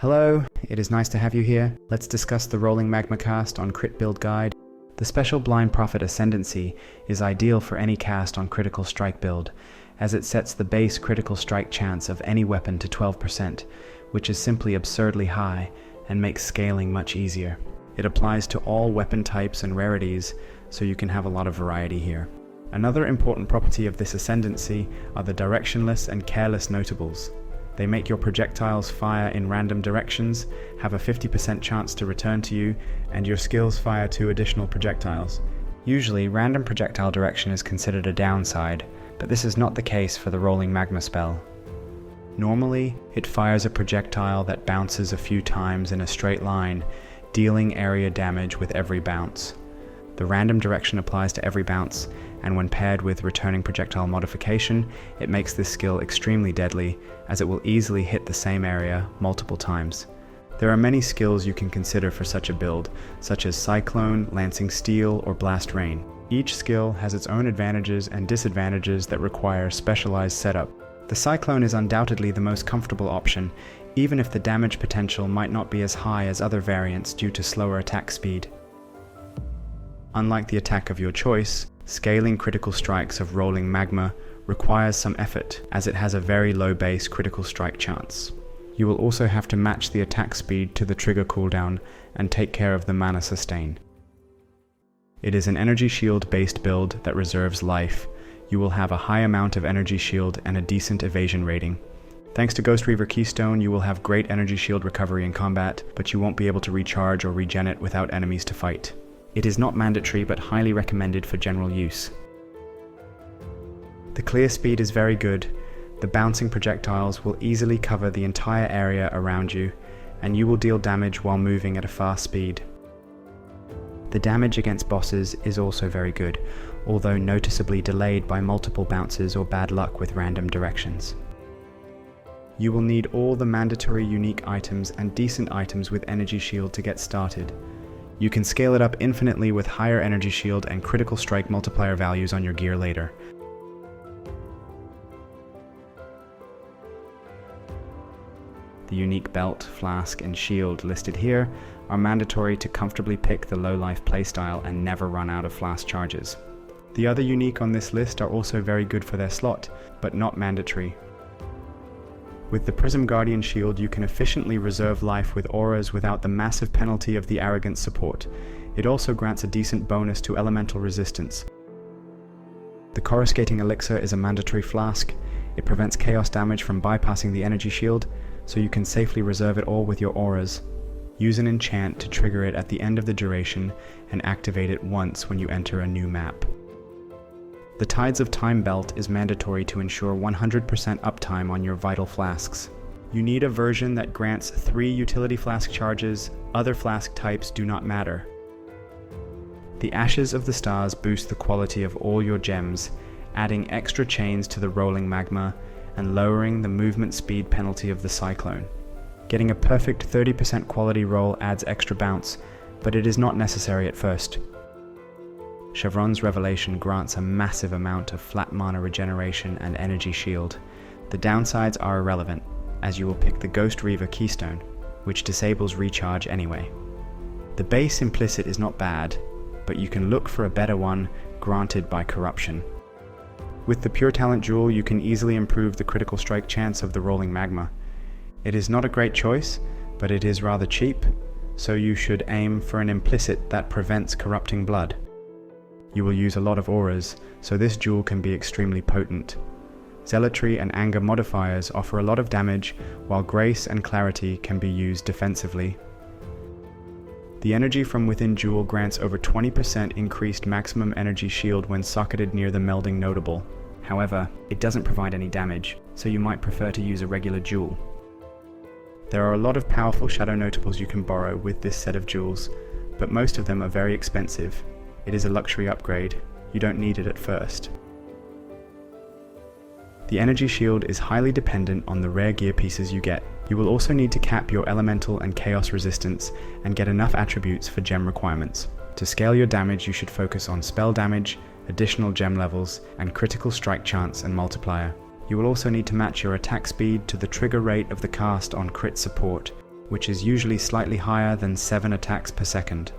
Hello, it is nice to have you here. Let's discuss the rolling magma cast on Crit Build Guide. The special Blind Prophet Ascendancy is ideal for any cast on Critical Strike build, as it sets the base critical strike chance of any weapon to 12%, which is simply absurdly high and makes scaling much easier. It applies to all weapon types and rarities, so you can have a lot of variety here. Another important property of this Ascendancy are the directionless and careless notables. They make your projectiles fire in random directions, have a 50% chance to return to you, and your skills fire 2 additional projectiles. Usually, random projectile direction is considered a downside, but this is not the case for the rolling magma spell. Normally, it fires a projectile that bounces a few times in a straight line, dealing area damage with every bounce. The random direction applies to every bounce, and when paired with returning projectile modification, it makes this skill extremely deadly, as it will easily hit the same area multiple times. There are many skills you can consider for such a build, such as Cyclone, Lancing Steel, or Blast Rain. Each skill has its own advantages and disadvantages that require specialized setup. The Cyclone is undoubtedly the most comfortable option, even if the damage potential might not be as high as other variants due to slower attack speed. Unlike the attack of your choice, scaling critical strikes of rolling magma requires some effort, as it has a very low base critical strike chance. You will also have to match the attack speed to the trigger cooldown and take care of the mana sustain. It is an energy shield based build that reserves life. You will have a high amount of energy shield and a decent evasion rating. Thanks to Ghost Reaver Keystone, you will have great energy shield recovery in combat, but you won't be able to recharge or regen it without enemies to fight. It is not mandatory but highly recommended for general use. The clear speed is very good. The bouncing projectiles will easily cover the entire area around you, and you will deal damage while moving at a fast speed. The damage against bosses is also very good, although noticeably delayed by multiple bounces or bad luck with random directions. You will need all the mandatory unique items and decent items with energy shield to get started. You can scale it up infinitely with higher energy shield and critical strike multiplier values on your gear later. The unique belt, flask, and shield listed here are mandatory to comfortably pick the low life playstyle and never run out of flask charges. The other unique on this list are also very good for their slot, but not mandatory. With the Prism Guardian shield, you can efficiently reserve life with auras without the massive penalty of the Arrogance support. It also grants a decent bonus to elemental resistance. The Coruscating Elixir is a mandatory flask. It prevents chaos damage from bypassing the energy shield, so you can safely reserve it all with your auras. Use an enchant to trigger it at the end of the duration and activate it once when you enter a new map. The Tides of Time belt is mandatory to ensure 100% uptime on your vital flasks. You need a version that grants 3 utility flask charges. Other flask types do not matter. The Ashes of the Stars boost the quality of all your gems, adding extra chains to the rolling magma and lowering the movement speed penalty of the Cyclone. Getting a perfect 30% quality roll adds extra bounce, but it is not necessary at first. Chevron's Revelation grants a massive amount of flat mana regeneration and energy shield. The downsides are irrelevant, as you will pick the Ghost Reaver Keystone, which disables recharge anyway. The base implicit is not bad, but you can look for a better one granted by corruption. With the Pure Talent Jewel, you can easily improve the critical strike chance of the rolling magma. It is not a great choice, but it is rather cheap, so you should aim for an implicit that prevents corrupting blood. You will use a lot of auras, so this jewel can be extremely potent. Zealotry and Anger modifiers offer a lot of damage, while Grace and Clarity can be used defensively. The Energy from Within jewel grants over 20% increased maximum energy shield when socketed near the melding notable. However, it doesn't provide any damage, so you might prefer to use a regular jewel. There are a lot of powerful shadow notables you can borrow with this set of jewels, but most of them are very expensive. It is a luxury upgrade. You don't need it at first. The energy shield is highly dependent on the rare gear pieces you get. You will also need to cap your elemental and chaos resistance and get enough attributes for gem requirements. To scale your damage, you should focus on spell damage, additional gem levels, and critical strike chance and multiplier. You will also need to match your attack speed to the trigger rate of the cast on crit support. which is usually slightly higher than 7 attacks per second.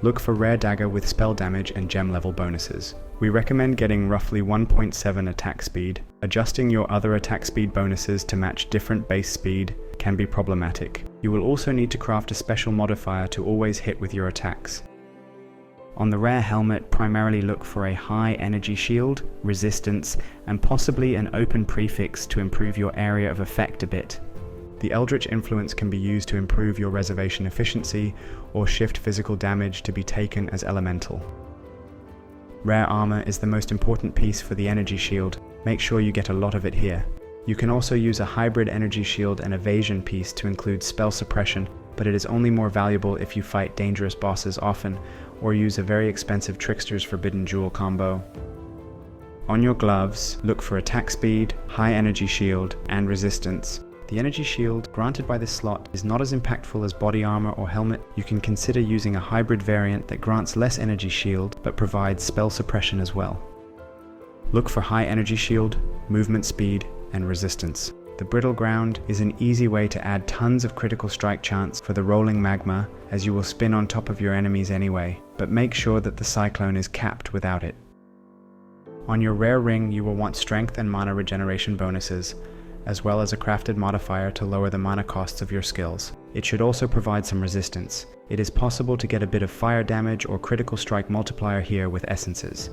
Look for rare dagger with spell damage and gem level bonuses. We recommend getting roughly 1.7 attack speed. Adjusting your other attack speed bonuses to match different base speed can be problematic. You will also need to craft a special modifier to always hit with your attacks. On the rare helmet, primarily look for a high energy shield, resistance, and possibly an open prefix to improve your area of effect a bit. The Eldritch Influence can be used to improve your reservation efficiency or shift physical damage to be taken as elemental. Rare armor is the most important piece for the energy shield. Make sure you get a lot of it here. You can also use a hybrid energy shield and evasion piece to include spell suppression, but it is only more valuable if you fight dangerous bosses often or use a very expensive Trickster's Forbidden Jewel combo. On your gloves, look for attack speed, high energy shield, and resistance. The energy shield granted by this slot is not as impactful as body armor or helmet. You can consider using a hybrid variant that grants less energy shield but provides spell suppression as well. Look for high energy shield, movement speed, and resistance. The brittle ground is an easy way to add tons of critical strike chance for the rolling magma, as you will spin on top of your enemies anyway, but make sure that the cyclone is capped without it. On your rare ring, you will want strength and mana regeneration bonuses, as well as a crafted modifier to lower the mana costs of your skills. It should also provide some resistance. It is possible to get a bit of fire damage or critical strike multiplier here with essences.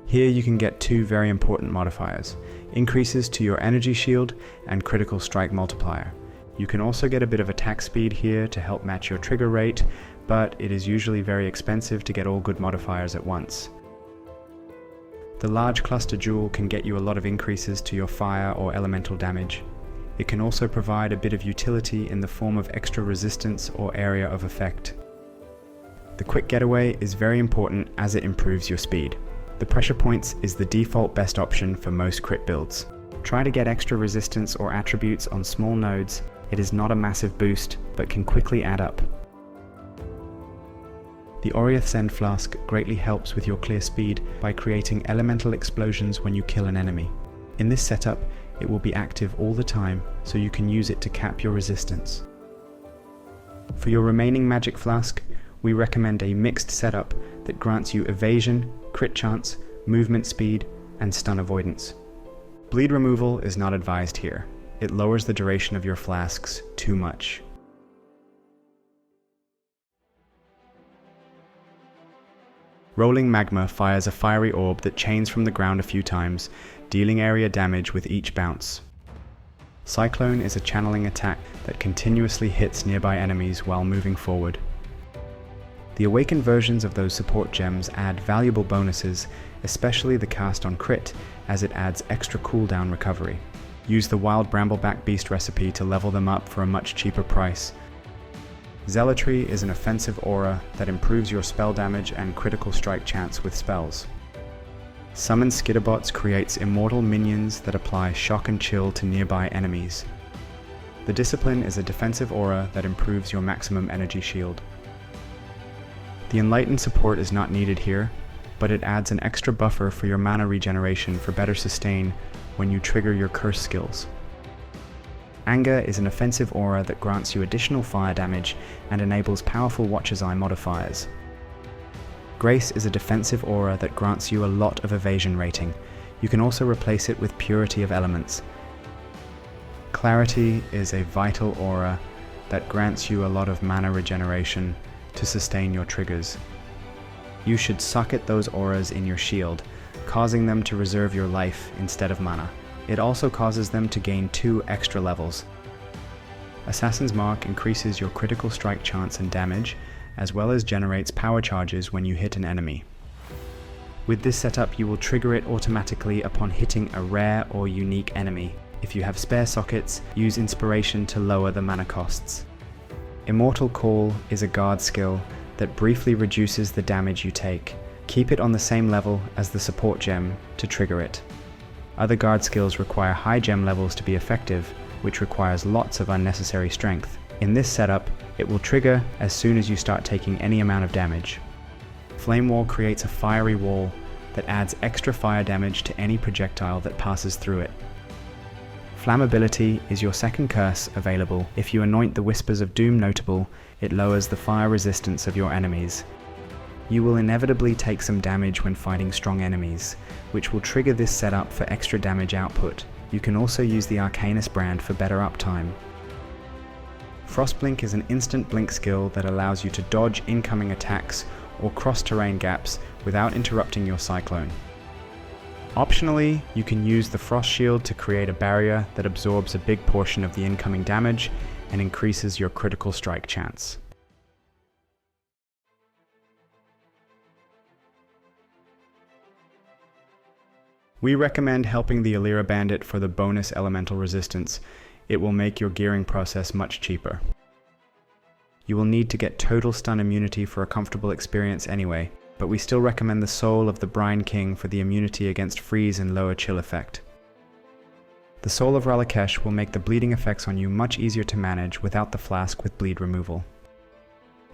Here you can get two very important modifiers, increases to your energy shield and critical strike multiplier. You can also get a bit of attack speed here to help match your trigger rate, but it is usually very expensive to get all good modifiers at once. The large cluster jewel can get you a lot of increases to your fire or elemental damage. It can also provide a bit of utility in the form of extra resistance or area of effect. The quick getaway is very important as it improves your speed. The pressure points is the default best option for most crit builds. Try to get extra resistance or attributes on small nodes. It is not a massive boost, but can quickly add up. The Oriath's End Flask greatly helps with your clear speed by creating elemental explosions when you kill an enemy. In this setup, it will be active all the time, so you can use it to cap your resistance. For your remaining magic flask, we recommend a mixed setup that grants you evasion, crit chance, movement speed, and stun avoidance. Bleed removal is not advised here. It lowers the duration of your flasks too much. Rolling Magma fires a fiery orb that chains from the ground a few times, dealing area damage with each bounce. Cyclone is a channeling attack that continuously hits nearby enemies while moving forward. The awakened versions of those support gems add valuable bonuses, especially the cast on crit, as it adds extra cooldown recovery. Use the Wild Brambleback Beast recipe to level them up for a much cheaper price. Zealotry is an offensive aura that improves your spell damage and critical strike chance with spells. Summon Skitterbots creates immortal minions that apply shock and chill to nearby enemies. The Discipline is a defensive aura that improves your maximum energy shield. The Enlightened support is not needed here, but it adds an extra buffer for your mana regeneration for better sustain when you trigger your curse skills. Anger is an offensive aura that grants you additional fire damage and enables powerful Watcher's Eye modifiers. Grace is a defensive aura that grants you a lot of evasion rating. You can also replace it with Purity of Elements. Clarity is a vital aura that grants you a lot of mana regeneration to sustain your triggers. You should socket those auras in your shield, causing them to reserve your life instead of mana. It also causes them to gain 2 extra levels. Assassin's Mark increases your critical strike chance and damage, as well as generates power charges when you hit an enemy. With this setup, you will trigger it automatically upon hitting a rare or unique enemy. If you have spare sockets, use Inspiration to lower the mana costs. Immortal Call is a guard skill that briefly reduces the damage you take. Keep it on the same level as the support gem to trigger it. Other guard skills require high gem levels to be effective, which requires lots of unnecessary strength. In this setup, it will trigger as soon as you start taking any amount of damage. Flame Wall creates a fiery wall that adds extra fire damage to any projectile that passes through it. Flammability is your second curse available. If you anoint the Whispers of Doom notable, it lowers the fire resistance of your enemies. You will inevitably take some damage when fighting strong enemies, which will trigger this setup for extra damage output. You can also use the Arcanus brand for better uptime. Frostblink is an instant blink skill that allows you to dodge incoming attacks or cross terrain gaps without interrupting your cyclone. Optionally, you can use the Frost Shield to create a barrier that absorbs a big portion of the incoming damage and increases your critical strike chance. We recommend helping the Illyra Bandit for the bonus elemental resistance. It will make your gearing process much cheaper. You will need to get total stun immunity for a comfortable experience anyway, but we still recommend the Soul of the Brine King for the immunity against freeze and lower chill effect. The Soul of Ralakesh will make the bleeding effects on you much easier to manage without the flask with bleed removal.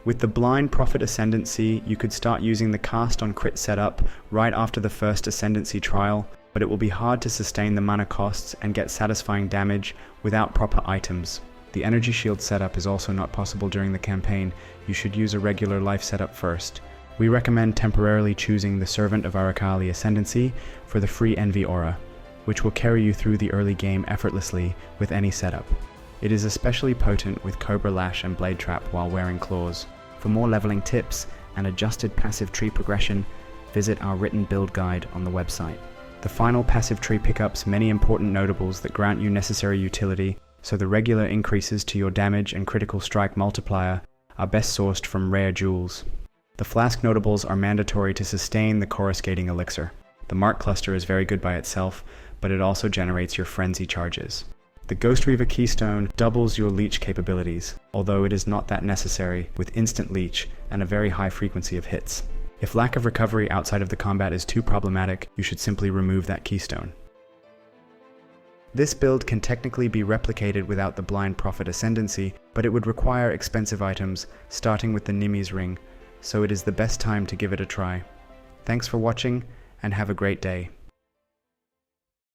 With the Blind Prophet Ascendancy, you could start using the cast on crit setup right after the first Ascendancy trial, but it will be hard to sustain the mana costs and get satisfying damage without proper items. The Energy Shield setup is also not possible during the campaign. You should use a regular life setup first. We recommend temporarily choosing the Servant of Arakali Ascendancy for the free Envy Aura, which will carry you through the early game effortlessly with any setup. It is especially potent with Cobra Lash and Blade Trap while wearing claws. For more leveling tips and adjusted passive tree progression, visit our written build guide on the website. The final passive tree pickups many important notables that grant you necessary utility, so the regular increases to your damage and critical strike multiplier are best sourced from rare jewels. The Flask notables are mandatory to sustain the coruscating elixir. The Mark cluster is very good by itself, but it also generates your frenzy charges. The Ghost Reaver Keystone doubles your leech capabilities, although it is not that necessary with instant leech and a very high frequency of hits. If lack of recovery outside of the combat is too problematic, you should simply remove that keystone. This build can technically be replicated without the Blind Prophet Ascendancy, but it would require expensive items, starting with the Nimi's Ring, so it is the best time to give it a try. Thanks for watching, and have a great day.